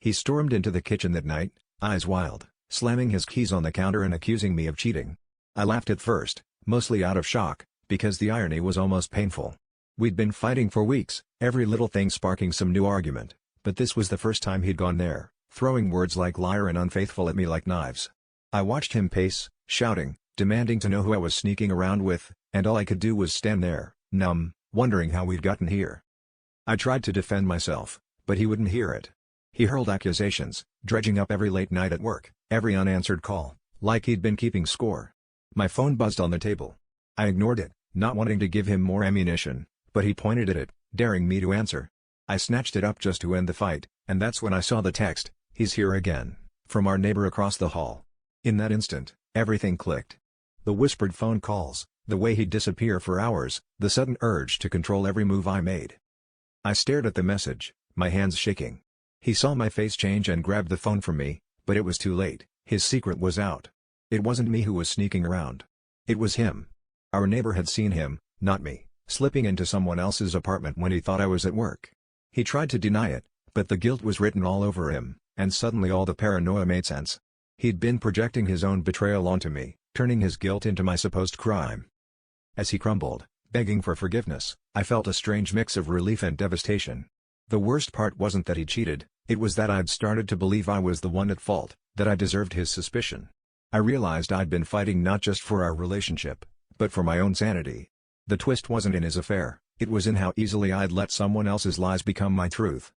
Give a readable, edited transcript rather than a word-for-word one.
He stormed into the kitchen that night, eyes wild, slamming his keys on the counter and accusing me of cheating. I laughed at first, mostly out of shock, because the irony was almost painful. We'd been fighting for weeks, every little thing sparking some new argument, but this was the first time he'd gone there, throwing words like liar and unfaithful at me like knives. I watched him pace, shouting, demanding to know who I was sneaking around with, and all I could do was stand there, numb, wondering how we'd gotten here. I tried to defend myself, but he wouldn't hear it. He hurled accusations, dredging up every late night at work, every unanswered call, like he'd been keeping score. My phone buzzed on the table. I ignored it, not wanting to give him more ammunition, but he pointed at it, daring me to answer. I snatched it up just to end the fight, and that's when I saw the text, "He's here again," from our neighbor across the hall. In that instant, everything clicked. The whispered phone calls, the way he'd disappear for hours, the sudden urge to control every move I made. I stared at the message, my hands shaking. He saw my face change and grabbed the phone from me, but it was too late. His secret was out. It wasn't me who was sneaking around. It was him. Our neighbor had seen him, not me, slipping into someone else's apartment when he thought I was at work. He tried to deny it, but the guilt was written all over him, and suddenly all the paranoia made sense. He'd been projecting his own betrayal onto me, turning his guilt into my supposed crime. As he crumbled, begging for forgiveness, I felt a strange mix of relief and devastation. The worst part wasn't that he cheated, it was that I'd started to believe I was the one at fault, that I deserved his suspicion. I realized I'd been fighting not just for our relationship, but for my own sanity. The twist wasn't in his affair, it was in how easily I'd let someone else's lies become my truth.